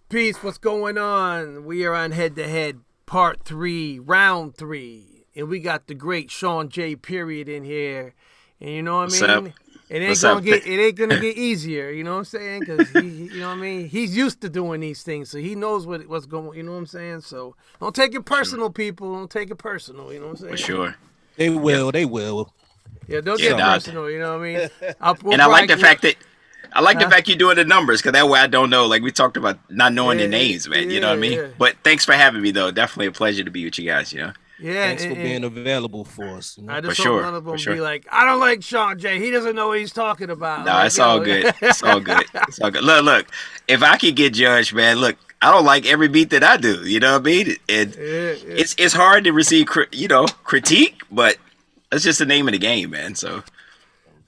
Peace, what's going on? We are on Head to Head, Part 3, Round 3. And we got the great Shawn J. Period in here. And you know what I mean? It ain't gonna get easier, you know what I'm saying? Because you know what I mean? He's used to doing these things, so he knows what's going, you know what I'm saying? So don't take it personal, people. Don't take it personal, you know what I'm saying? For sure. They will. Yeah, don't get personal, you know what I mean? And I like the fact you're doing the numbers, because that way I don't know. Like we talked about not knowing the names, man. You know what I mean? Yeah. But thanks for having me, though. Definitely a pleasure to be with you guys, you know? Yeah, thanks for being available for us. You know? I just hope none of them be like, I don't like Shawn J. He doesn't know what he's talking about. No, it's all good. It's all good. It's all good. Look. If I could get judged, man, look, I don't like every beat that I do. You know what I mean? It's hard to receive, critique, but that's just the name of the game, man. So.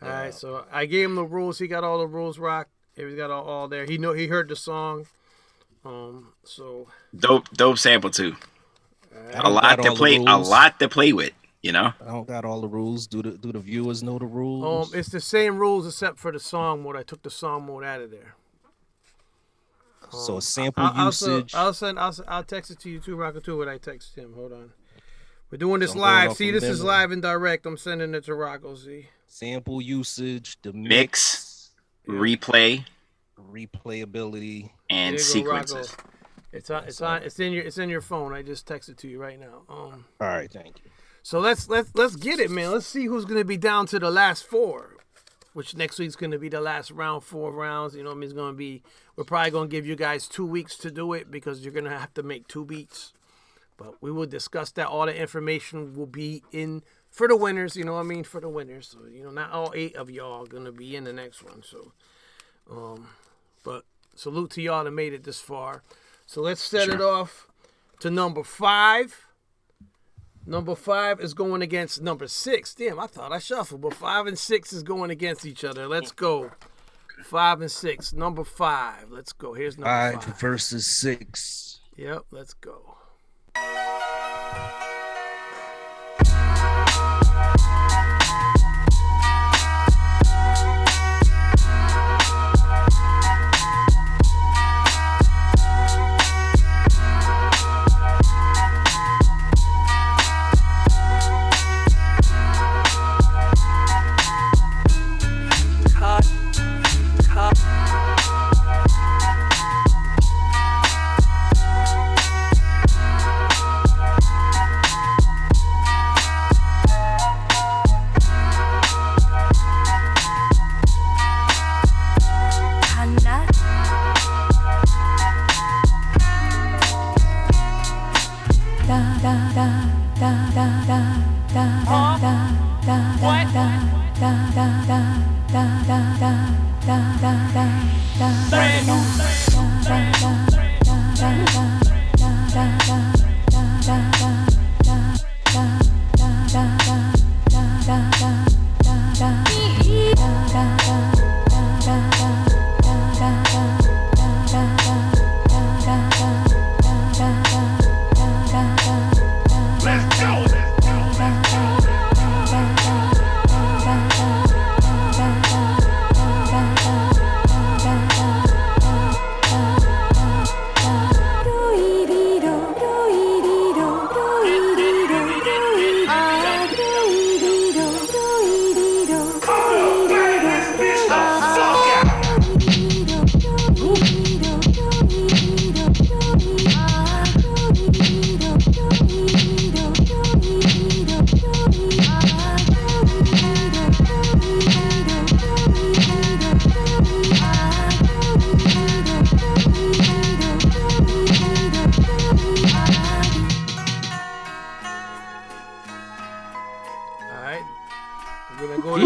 All right, so I gave him the rules. He got all the rules, Rock. He's got all there. He heard the song. So dope sample too. A lot to play with, you know. I don't got all the rules. Do the viewers know the rules? It's the same rules except for the song mode. I took the song mode out of there. So sample usage. I'll text it to you too, Rocker, too. What I text him. Hold on. We're doing this live. See, this is live and direct. I'm sending it to Rocco. See. Sample usage, the mix, replayability, and sequences. It's in your phone. I just texted to you right now. All right, thank you. So let's get it, man. Let's see who's gonna be down to the last 4, which next week's gonna be the last round, 4 rounds. You know what I mean? It's gonna be. We're probably gonna give you guys 2 weeks to do it because you're gonna have to make 2 beats. But we will discuss that. All the information will be in for the winners. You know what I mean? For the winners. So not all 8 of y'all are gonna be in the next one. So, but salute to y'all that made it this far. So let's set it off to number 5. Number 5 is going against number 6. Damn, I thought I shuffled, but 5 and 6 is going against each other. Let's go. 5 and 6. Number 5. Let's go. Here's number 5 versus 6. Yep, let's go.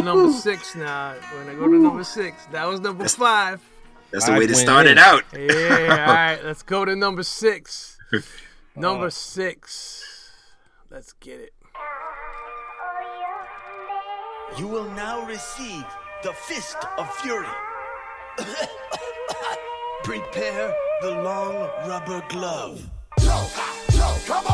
Number 6 now. We're gonna go to number 6. That was number 5. That's the way to start it out. Yeah, all right. Let's go to number 6. Number 6. Let's get it. You will now receive the Fist of Fury. Prepare the long rubber glove. Come on! Come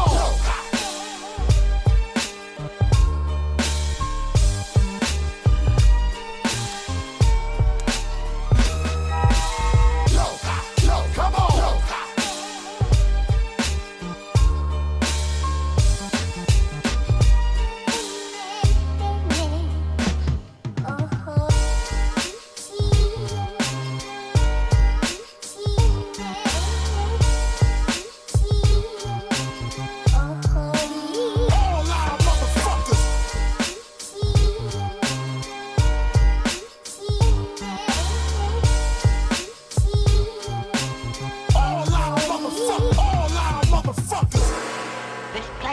on!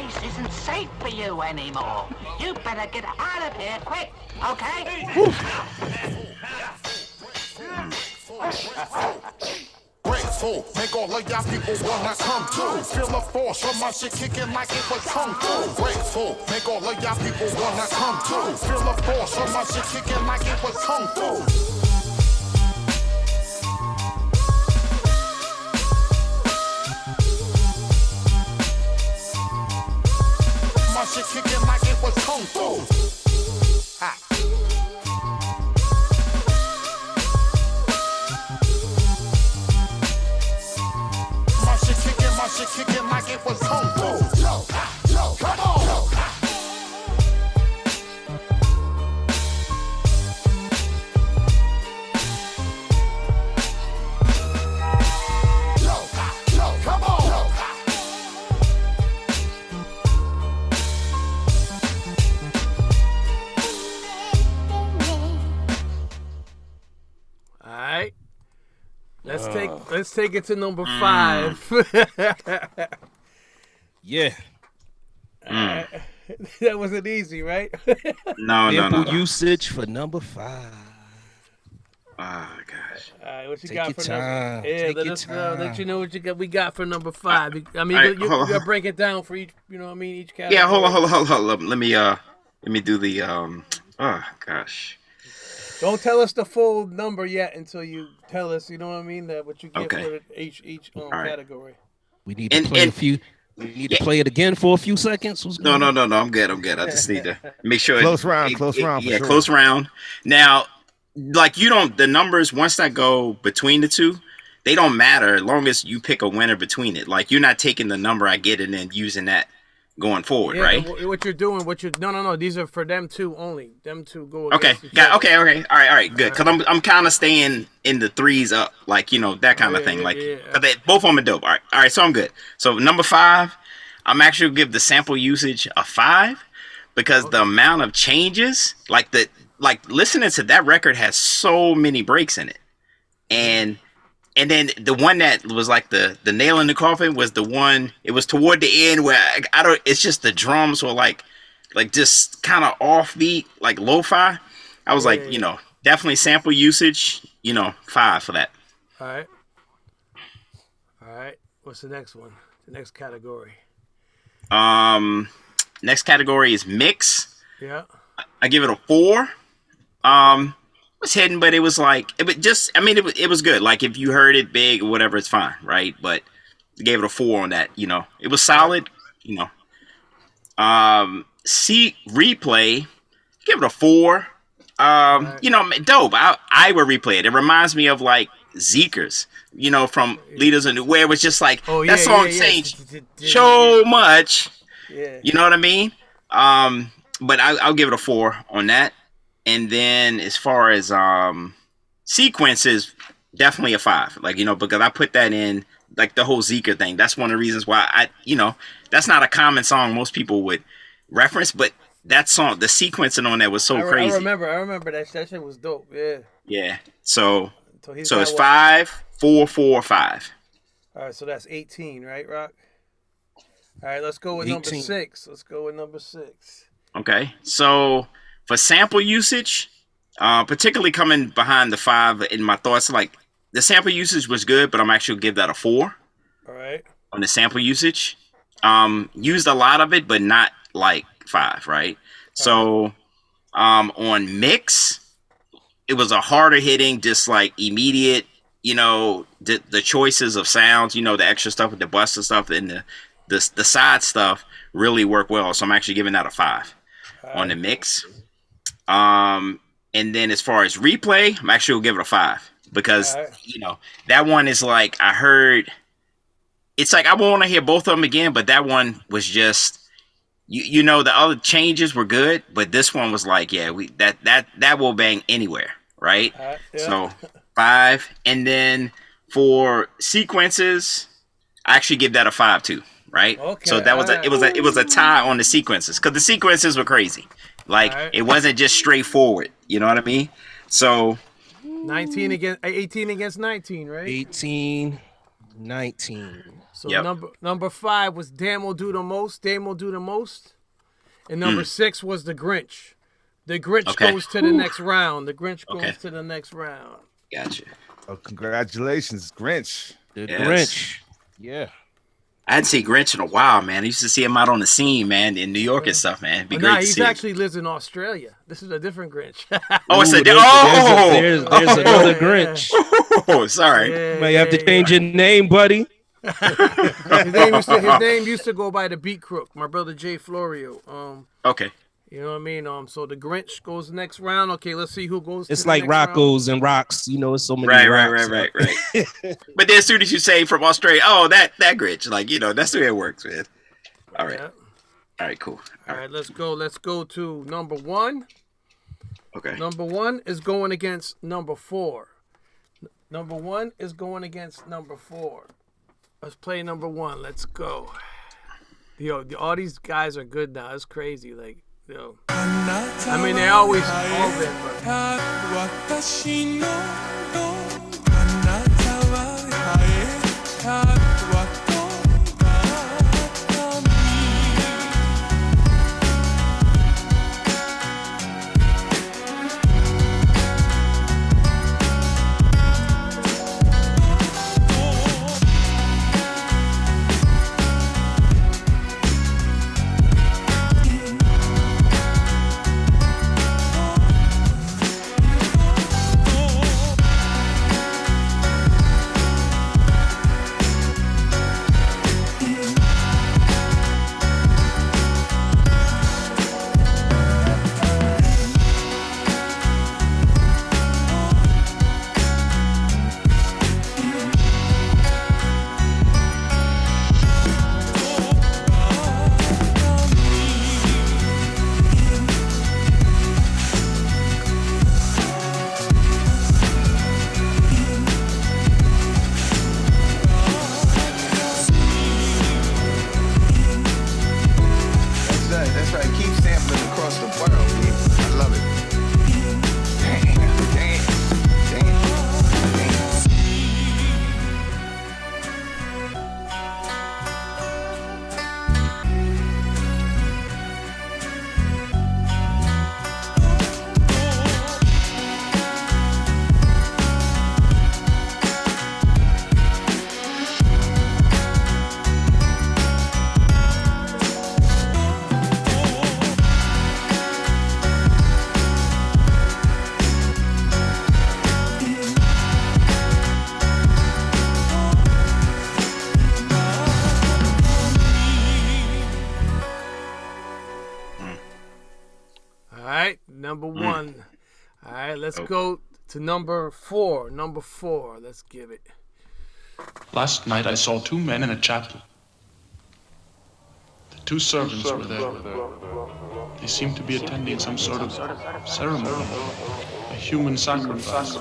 place isn't safe for you anymore. You better get out of here quick, okay? Grateful, make all of y'all people wanna come to. Feel the force from my shit kicking like it was kung fu. Grateful, make all of y'all people wanna come to. Feel the force from my shit kicking like it was kung fu. My shit kicking like it was kung fu. Ha. My shit kicking like it was kung fu. Yo, come on. Yo, come on. All right. Let's take it to number 5. Yeah. That wasn't easy, right? No. Usage for number 5. Oh gosh. All right, what you Take got your for time. number? Yeah, Take let your us know. Let you know what we got for number 5. I mean, right, you hold on. gotta break it down for each. You know what I mean? Each category. Yeah, hold on. Let me do the Oh gosh. Don't tell us the full number yet until you tell us. You know what I mean? That what you get Okay. for each right. category. We need to play We need to play it again for a few seconds. No. I'm good. I just need to make sure. Close round for Yeah, sure. close round. Now, like the numbers once that go between the two, they don't matter as long as you pick a winner between it. Like you're not taking the number I get and then using that going forward, right? What you're doing, no. These are for them two only. Them two go. Okay, okay. All right, good. Because I'm kind of staying in the 3s up, like that kind of thing. Cause both of them are dope. All right. So I'm good. So number 5, I'm actually gonna give the sample usage a 5 because the amount of changes, like listening to that record has so many breaks in it, and then the one that was like the nail in the coffin was the one. It was toward the end where I don't. It's just the drums were like just kind of offbeat, like lo-fi. I was definitely sample usage. 5 for that. All right. What's the next one? The next category. Next category is mix. Yeah. I give it a 4. It was hidden, but it was like it was good. Like if you heard it big or whatever, it's fine, right? But I gave it a 4 on that. It was solid. Replay, give it a 4. Dope. I would replay it. It reminds me of like Zeekers, from Leaders of New, where it was just like that song changed so much. Yeah. You know what I mean? But I'll give it a 4 on that. And then as far as sequences, definitely a 5. Because I put that in like the whole Zeker thing. That's one of the reasons why that's not a common song most people would reference, but that song, the sequencing on that was so crazy. I remember that shit was dope. Yeah. Yeah. So it's 5, 4, 4, 5. All right, so that's 18, right, Rock? All right, let's go with 18. number 6. Let's go with number 6. Okay. So for sample usage, particularly coming behind the 5 in my thoughts, like the sample usage was good, but I'm actually give that a 4. All right. On the sample usage. Used a lot of it, but not like 5, right? So on mix, it was a harder hitting, just like immediate, the choices of sounds, the extra stuff with the bust and stuff and the side stuff really worked well. So I'm actually giving that a 5 on the mix. And then as far as replay, I'm actually gonna give it a 5 because that one is like I heard. It's like I want to hear both of them again, but that one was just the other changes were good, but this one was like that will bang anywhere, right? So 5, and then for sequences, I actually give that a 5 too, right? Okay, so that was it was a tie on the sequences because the sequences were crazy. Like it wasn't just straightforward. You know what I mean? So 18 against 19, right? 18, 19. So number 5 was Damn will do the most. Damn will do the most. And number 6 was the Grinch. The Grinch goes to the next round. The Grinch goes to the next round. Gotcha. Oh, congratulations, Grinch. The Grinch. Yeah. I hadn't seen Grinch in a while, man. I used to see him out on the scene, man, in New York and stuff, man. It'd be great to see. He actually lives in Australia. This is a different Grinch. There's another Grinch. Oh, sorry. You might have to change your name, buddy. His name used to go by the Beat Crook. My brother Jay Florio. Okay. You know what I mean? So the Grinch goes next round. Okay, let's see who goes. It's to the like next Rocco's round. and Rocks. You know, it's so many. Right. But then as soon as you say from Australia, that Grinch, like, you know, that's the way it works, man. All right. Yeah. All right, cool. All right, let's go. Let's go to number 1. Okay. Number 1 is going against number 4. Number 1 is going against number 4. Let's play number 1. Let's go. Yo, all these guys are good now. It's crazy. Like, yo. I mean, they always all been, number 1. All right, let's go to number 4. Number 4. Let's give it. Last night I saw 2 men in a chapel. The 2 servants were there. They seemed to be attending some sort of ceremony, a human sacrifice.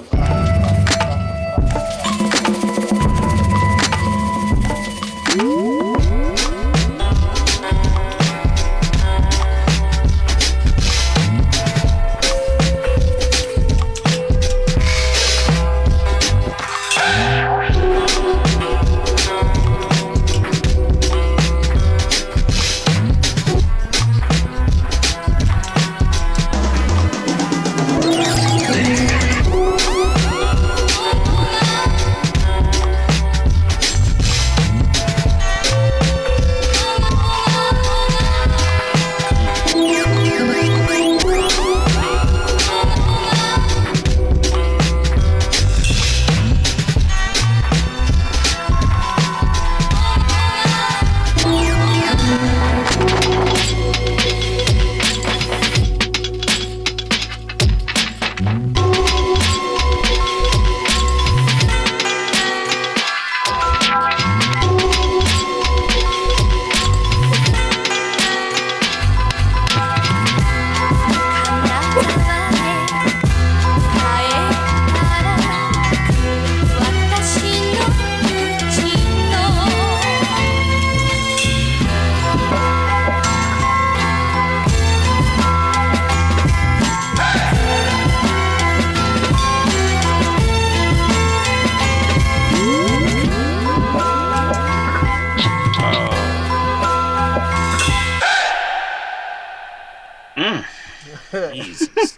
Jesus.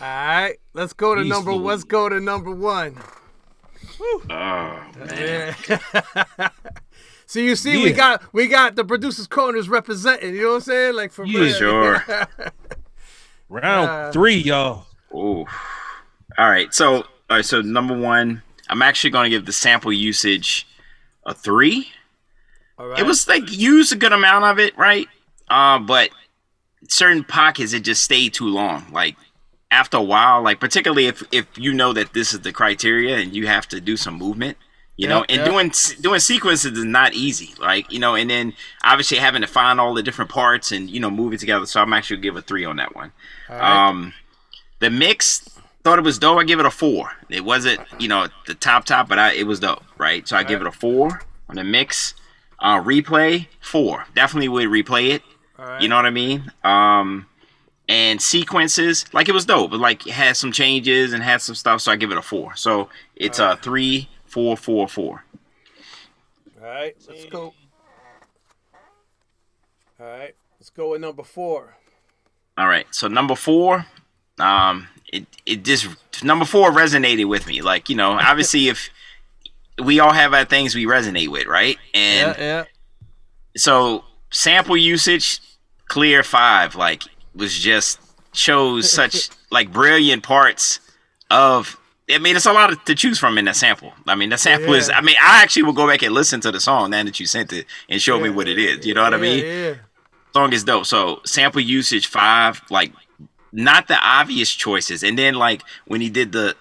All right, let's go to number one. Oh man. So you see, we got the producers' corners representing. You know what I'm saying? Like for real. Sure. Round 3, y'all. Oh. All right. So number one, I'm actually going to give the sample usage a 3. All right. It was like used a good amount of it, right? But certain pockets it just stayed too long. Like after a while, like particularly if you know that this is the criteria and you have to do some movement. Doing sequences is not easy, like, and then obviously having to find all the different parts and, move it together. So I'm actually going to give a 3 on that one. Right. The mix, thought it was dope. I give it a 4. It wasn't, the top, but it was dope, right? So I give it a 4 on the mix. Replay, 4. Definitely would replay it. Right. You know what I mean? And sequences, like it was dope, but like it had some changes and had some stuff. So I give it a 4. So it's a 3, 4, 4, 4. All right, let's go. All right, let's go with number 4. All right, so number 4, it just number 4 resonated with me. Like, obviously if we all have our things we resonate with, right? And so sample usage, clear 5. Like was just chose such like brilliant parts of. I mean, it's a lot to choose from in that sample. I mean, that sample is. I mean, I actually will go back and listen to the song now that you sent it and show me what it is. You know what I mean? Yeah. Song is dope. So sample usage 5, like not the obvious choices. And then like when he did the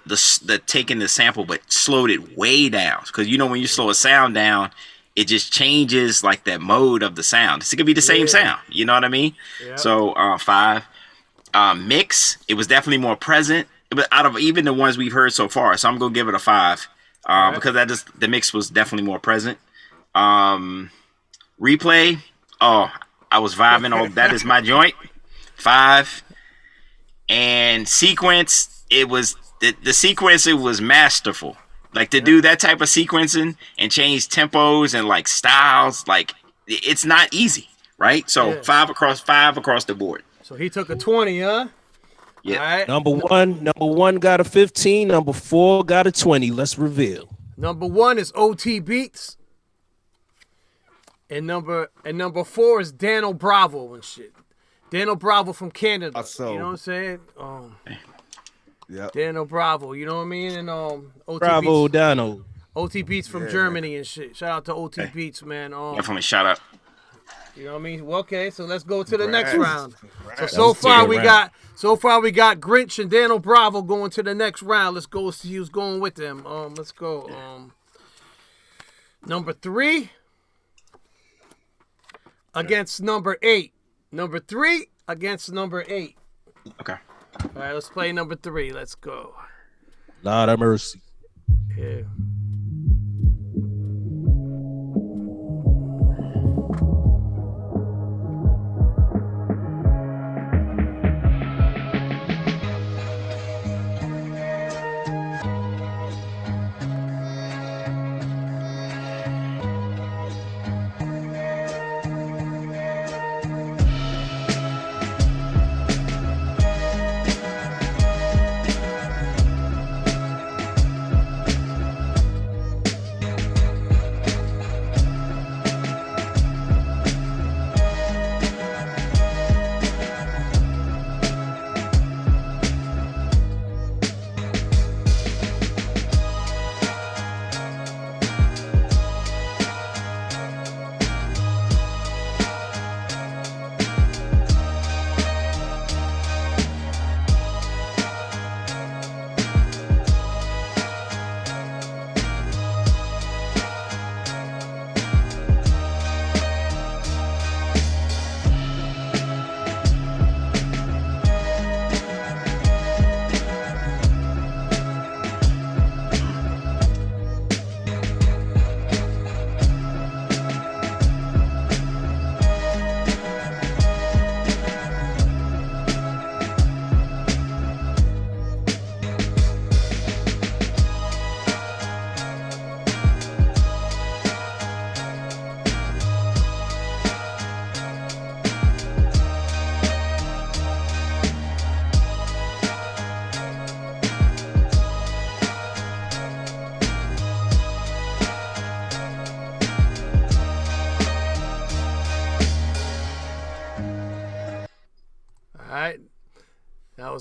taking the sample but slowed it way down, because when you slow a sound down, it just changes like that mode of the sound. It's gonna be the same sound. You know what I mean? Yeah. So 5. Mix, it was definitely more present. But out of even the ones we've heard so far, so I'm gonna give it a 5 because the mix was definitely more present. Replay, I was vibing. That is my joint. 5. And sequence, it was the sequence. It was masterful. Like to do that type of sequencing and change tempos and like styles, like it's not easy, right? So 5 across the board. So he took a 20, huh? Yeah. All right. Number one got a 15. Number 4 got a 20. Let's reveal. Number 1 is OT Beats. And number 4 is DanoBravo and shit. DanoBravo from Canada. You know what I'm saying? DanoBravo, you know what I mean? And OT Bravo, Beats, Dano. OT Beats from Germany and shit. Shout out to OT Beats, man. Definitely shout out. You know what I mean? Well, okay, so let's go to the next round. So far we got Grinch and DanoBravo going to the next round. Let's go see who's going with them. Let's go. Number 3 against number 8. Number 3 against number 8. Okay. All right, let's play number 3. Let's go. Lord of mercy. Yeah.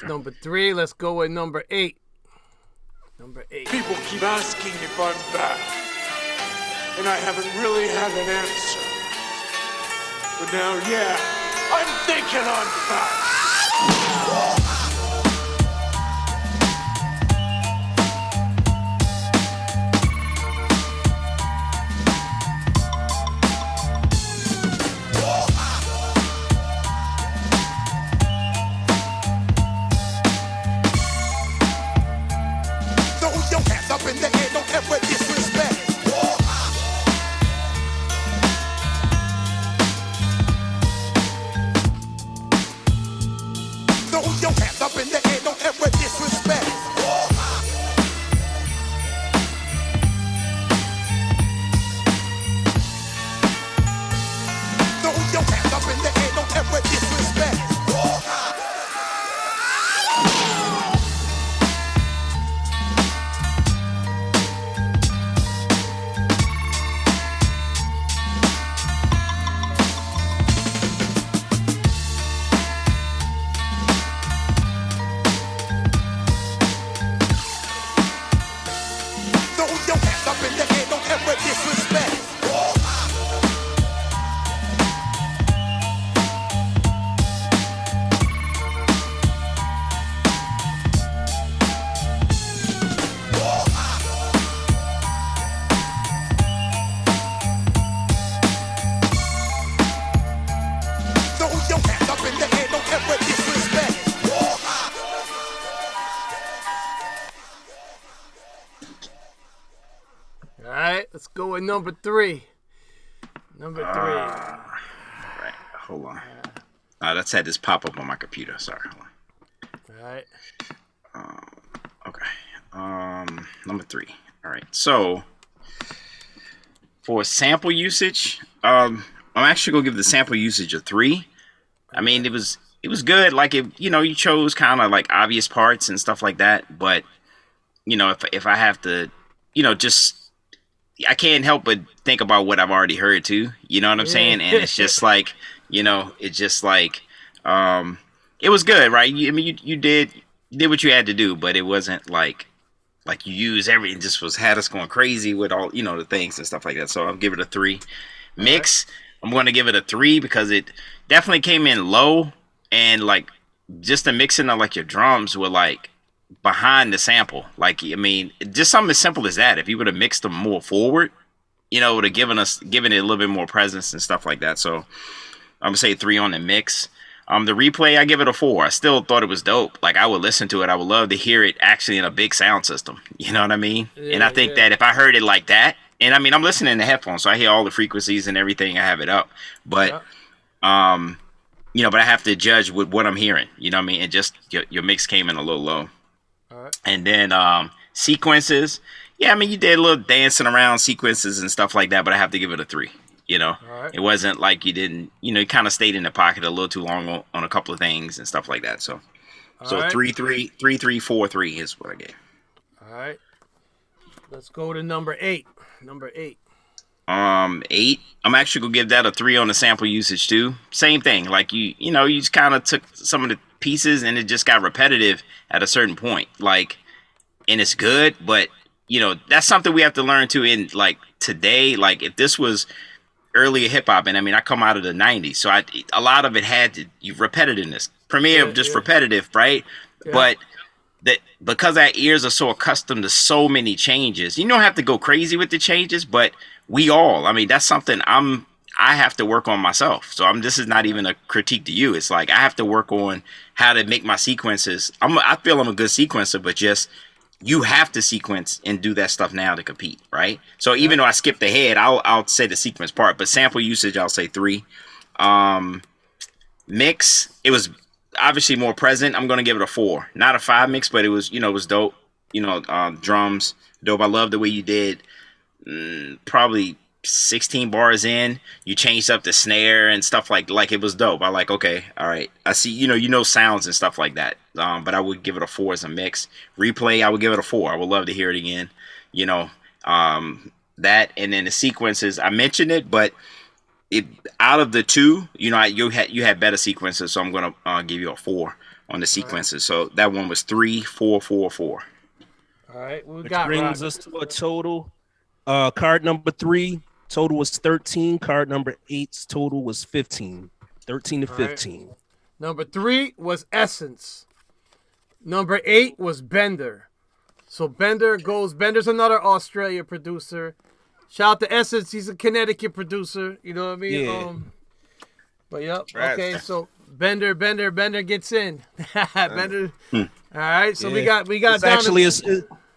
was number 3. Let's go with number 8. Number 8. People keep asking if I'm back, and I haven't really had an answer. But now, yeah, I'm thinking I'm back. Up in the air, don't ever disrespect. Throw your hands up in the air, don't ever disrespect. Throw your hands up in the air, don't ever disrespect. Let's go with number 3. Number 3. Right. Hold on. Let's have this pop up on my computer. Sorry. Hold on. All right. Okay. Number 3. All right. So for sample usage, I'm actually gonna give the sample usage a 3. I mean, it was good. Like, you chose kind of like obvious parts and stuff like that. But if I have to, just I can't help but think about what I've already heard too. You know what I'm saying? And it's just like, it's just like, it was good, right? You did what you had to do, but it wasn't like you used everything. Just had us going crazy with all, the things and stuff like that. So I'll give it a 3. Mix, I'm going to give it a 3 because it definitely came in low, and like just the mixing of like your drums were like behind the sample. Like, I mean, just something as simple as that. If you would have mixed them more forward, it would have given it a little bit more presence and stuff like that. So I'm gonna say 3 on the mix. The replay, I give it a 4. I still thought it was dope. Like, I would listen to it. I would love to hear it actually in a big sound system. You know what I mean? Yeah, and I think that if I heard it like that, and I mean, I'm listening to headphones, so I hear all the frequencies and everything. I have it up, but but I have to judge with what I'm hearing. You know what I mean? And just your mix came in a little low. And then sequences, yeah, I mean, you did a little dancing around sequences and stuff like that, but I have to give it a 3. It wasn't like you didn't, you kind of stayed in the pocket a little too long on a couple of things and stuff like that. So, right. 3, 4, 3 is what I gave. All right, let's go to number 8. Number 8. 8. I'm actually gonna give that a 3 on the sample usage too. Same thing, like you just kind of took some of the pieces and it just got repetitive at a certain point. Like, and it's good, but that's something we have to learn to in like today. Like, if this was earlier hip hop, and I mean, I come out of the 90s, so a lot of it had repetitiveness, repetitive, right? Yeah. But that because our ears are so accustomed to so many changes, you don't have to go crazy with the changes, but I mean, that's something I have to work on myself. So this is not even a critique to you. It's like I have to work on how to make my sequences. I feel I'm a good sequencer, but just you have to sequence and do that stuff now to compete, right? So even though I skipped ahead, I'll say the sequence part, but sample usage, I'll say 3. Mix, it was obviously more present. I'm gonna give it a 4. Not a 5 mix, but it was it was dope. Drums dope. I love the way you did. Probably 16 bars in, you changed up the snare and stuff like it was dope. I like, okay, all right, I see, sounds and stuff like that. But I would give it a 4 as a mix. Replay, I would give it a 4. I would love to hear it again. That, and then the sequences, I mentioned it, but out of the 2, you had better sequences, so I'm gonna give you a 4 on the sequences. So that one was 3, 4, 4, 4. All right, we Which got brings Rock. us to a total. Card number 3, total was 13. Card number 8's total was 15. 13 to 15. Number 3 was Essence. Number 8 was Bender. So Bender's another Australia producer. Shout out to Essence, he's a Connecticut producer. You know what I mean? Yeah. But yep. Trash. Okay, so Bender gets in. Bender. All right, so we got It's down actually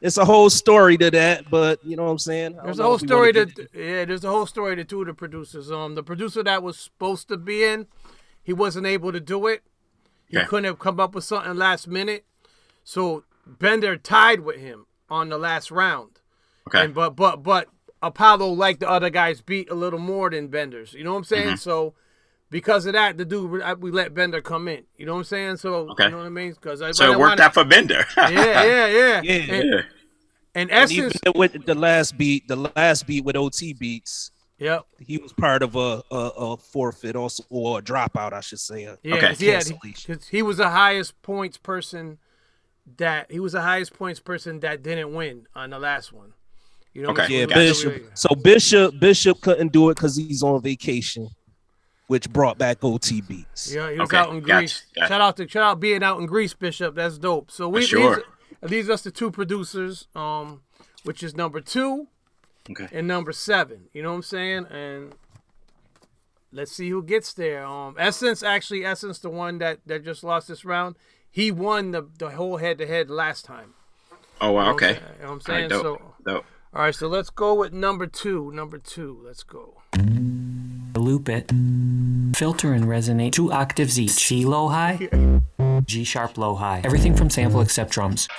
it's a whole story to that, but you know what I'm saying? There's a whole story there's a whole story to two of the producers. The producer that was supposed to be in, he wasn't able to do it. He couldn't have come up with something last minute. So Bender tied with him on the last round. Okay. And but Apollo liked the other guy's beat a little more than Bender's. You know what I'm saying? So because of that, we let Bender come in. You know what I'm saying? So you know what I mean? So it worked out for Bender. Yeah. And Essence, even with the last beat with OT beats. Yep. He was part of a forfeit also, or a dropout, I should say. Because he was the highest points person that didn't win on the last one. You know, Bishop. So Bishop couldn't do it because he's on vacation, which brought back OT beats. Yeah, he was out in Greece. Gotcha. Shout out being out in Greece, Bishop. That's dope. So it leaves us to 2 producers, which is number 2 and number 7. You know what I'm saying? And let's see who gets there. Essence, the one that just lost this round, he won the whole head-to-head last time. Oh, wow, okay. You know what I'm saying? All right, dope. All right, so let's go with number 2. Let's go. Loop it. Filter and resonate 2 octaves each. C low high, G sharp low high. Everything from sample except drums.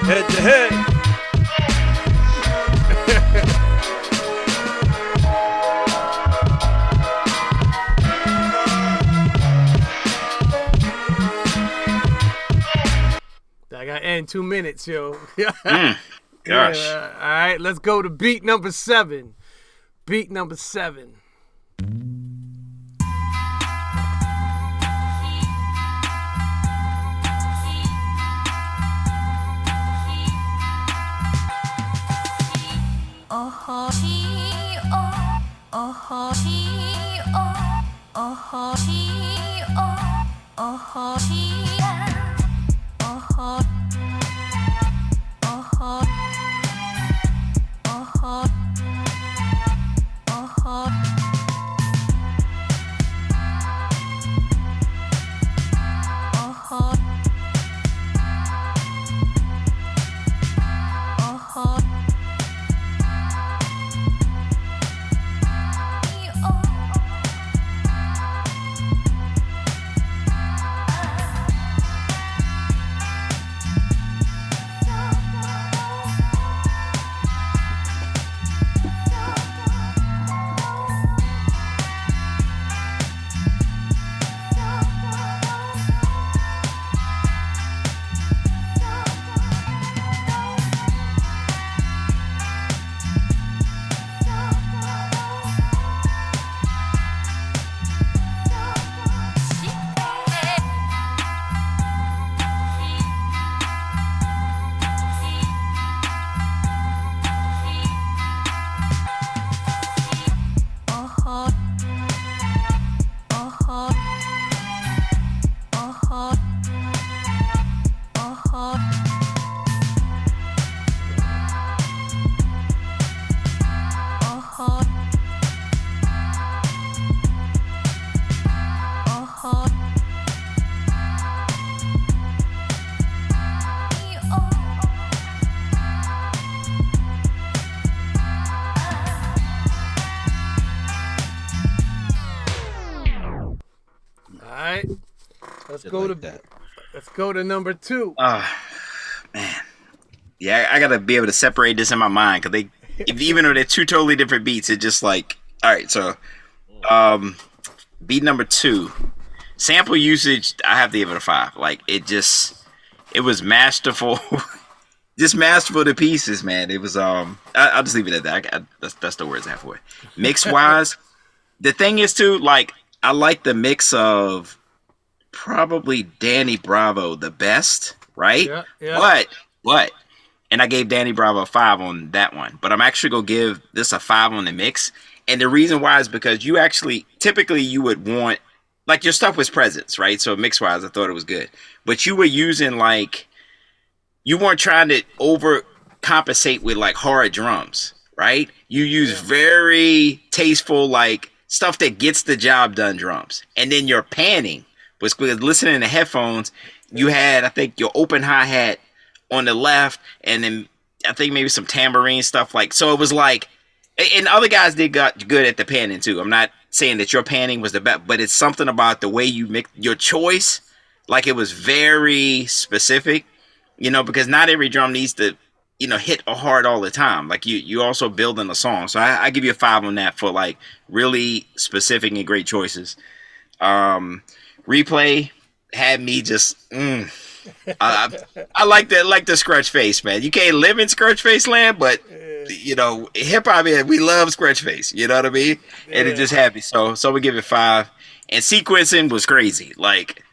Head to head. I got to end 2 minutes, yo. Gosh. Yeah, all right, let's go to beat number 7. Beat number 7. Let's Shit go like to that. let's go to number 2. Man. Yeah, I gotta be able to separate this in my mind because even though they're two totally different beats, it's just like, all right. So, beat number 2, sample usage. I have to give it a 5. Like it was masterful, just masterful to pieces, man. It was I'll just leave it at that. That's the words I have for it. Mix wise, the thing is too, like I like the mix of probably DanoBravo the best, right? Yeah. But and I gave DanoBravo a 5 on that one, but I'm actually gonna give this a 5 on the mix. And the reason why is because you actually typically you would want, like, your stuff was presents, right? So mix wise, I thought it was good, but you were using, like, you weren't trying to overcompensate with like hard drums, right? You use very tasteful, like stuff that gets the job done drums, and then your panning was good. Listening to headphones, you had, I think, your open hi-hat on the left, and then I think maybe some tambourine stuff. Like, so it was like, and other guys got good at the panning too. I'm not saying that your panning was the best, but it's something about the way you mix your choice. Like, it was very specific, because not every drum needs to, hit hard all the time. Like, you also building a song. So I give you a 5 on that for like really specific and great choices. Replay had me just I like that, like the scratch face, man. You can't live in scratch face land, but hip hop, we love scratch face. You know what I mean? And it just had me. So we give it 5. And sequencing was crazy, like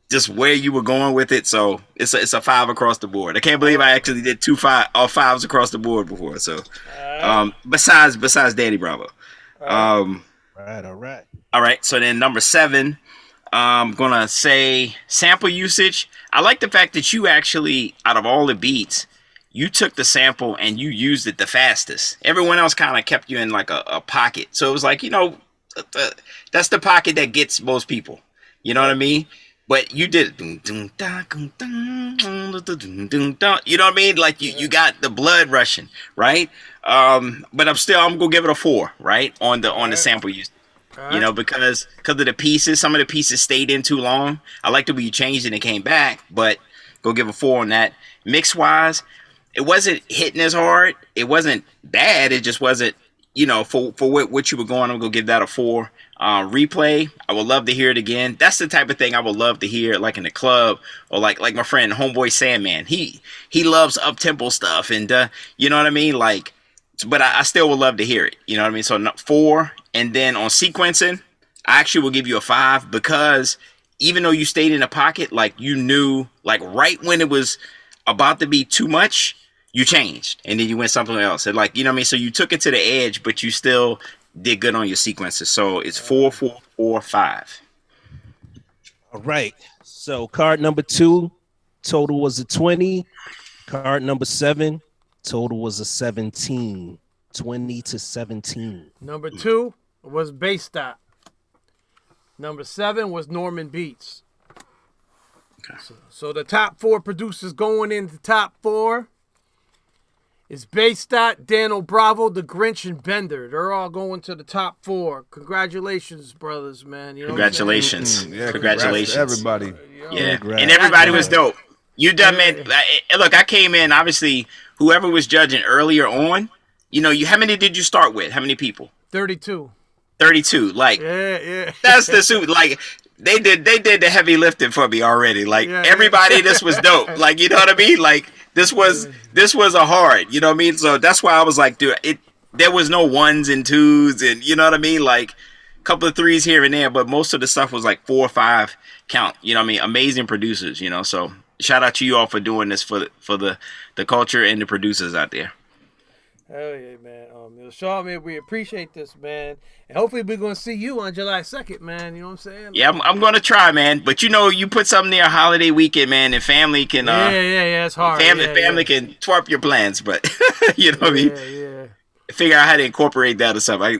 just where you were going with it. So it's a 5 across the board. I can't believe I actually did 5s across the board before. So besides DanoBravo. All right. So then number 7. I'm gonna say sample usage. I like the fact that you actually, out of all the beats, you took the sample and you used it the fastest. Everyone else kind of kept you in like a pocket. So it was like, that's the pocket that gets most people. You know what I mean? But you did it. You know what I mean? Like you got the blood rushing, right? But I'm gonna give it a 4, right? On the sample usage. Because of the pieces, some of the pieces stayed in too long. I liked the way you changed it and it came back, but go give a 4 on that. Mix wise, it wasn't hitting as hard. It wasn't bad. It just wasn't, for what you were going. I'm gonna give that a 4. Replay, I would love to hear it again. That's the type of thing I would love to hear, like in the club, or like my friend Homeboy Sandman. He loves up tempo stuff, and you know what I mean. Like, but I still would love to hear it. You know what I mean. So 4. And then on sequencing, I actually will give you a 5 because even though you stayed in the pocket, like you knew, like right when it was about to be too much, you changed and then you went something else. And like, you know what I mean? So you took it to the edge, but you still did good on your sequences. So it's 4, 4, 4, 5. All right. So card number 2, total was a 20. Card number 7, total was a 17. 20 to 17. Number 2 was Bacedot. Number 7 was Norman Beats. Okay. So the top 4 producers going into top 4 is Bacedot, DanoBravo, the Grinch, and Bender. They're all going to the top 4. Congratulations, brothers, man. Congratulations. Yeah, congratulations, everybody. Yeah, and everybody was dope. You done, man. Look, I came in, obviously, whoever was judging earlier on, how many did you start with? How many people? 32. 32. Like, that's the suit. Like, they did the heavy lifting for me already. Like, everybody, this was dope. Like, you know what I mean? Like, this was a hard, you know what I mean? So that's why I was like, dude, there was no 1s and 2s, and you know what I mean? Like, a couple of 3s here and there, but most of the stuff was like 4 or 5 count. You know what I mean? Amazing producers, So shout out to you all for doing this for the culture and the producers out there. Hell yeah, man. Shawn, man, we appreciate this, man. And hopefully we're going to see you on July 2nd, man. You know what I'm saying? Yeah, I'm going to try, man. But you put something near a holiday weekend, man, and family can... Yeah, it's hard. Family can twerp your plans, but you know what I mean? Yeah. Figure out how to incorporate that or something,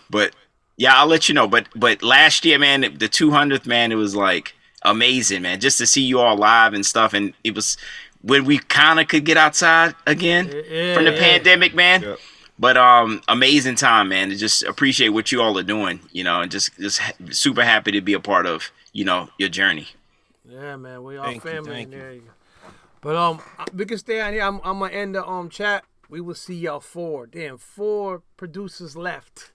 But yeah, I'll let you know. But last year, man, the 200th, man, it was like amazing, man. Just to see you all live and stuff. And it was... when we kind of could get outside again from the pandemic, man. Yep. But amazing time, man. To just appreciate what you all are doing, and just super happy to be a part of, your journey. Yeah, man, we all Thank you, family. thank There you go. But we can stay on here. I'm gonna end the chat. We will see y'all 4. Damn, 4 producers left,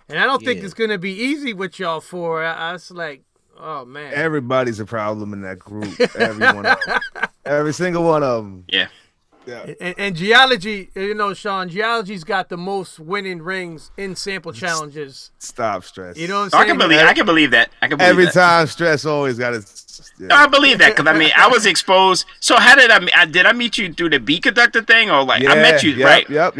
and I don't think Yeah. it's gonna be easy with y'all 4. I was like, oh man, Everybody's a problem in that group. Every one of them. Every single one of them. Yeah. Yeah. And Geology, you know, Shawn, Geology's got the most winning rings in sample challenges. Stop stress. You know what I'm I saying? can believe that. I can believe Every that. time stress always got its. No, I believe that because I mean I was exposed. So how did did I meet you through the beat conductor thing or like I met you right? Yep.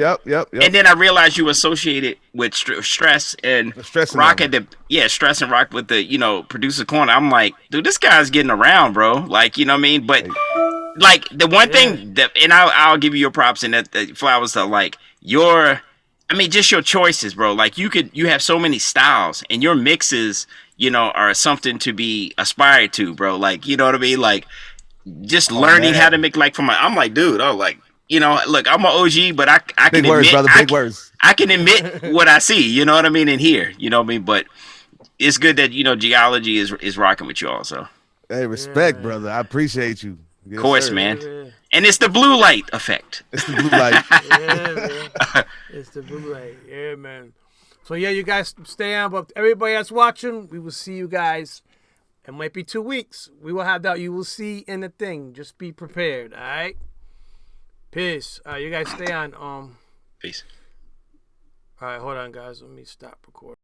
And then I realized you associated with Stress and Stress and Rock them. Stress and Rock with the producer corner. I'm like, dude, this guy's getting around, bro. Like, you know what I mean? But like the one thing that, and I'll give you your props and that flowers to like just your choices, bro. Like you have so many styles and your mixes, are something to be aspired to, bro. Like, you know what I mean? Like just learning how to make I'm like, dude, look, I'm an OG, but I can Big words, admit, brother. Big words. I can admit what I see, you know what I mean, and hear, you know what I mean? But it's good that, Geology is rocking with you all, so. Hey, respect, brother. I appreciate you. Yes, of course, sir. man. And it's the blue light effect. It's the blue light. Yeah, man. It's the blue light. Yeah, man. So, yeah, you guys stay on. But everybody that's watching, we will see you guys. It might be 2 weeks. We will have that. You will see in the thing. Just be prepared, all right? Peace. All right, you guys stay on. Peace. All right, hold on, guys. Let me stop recording.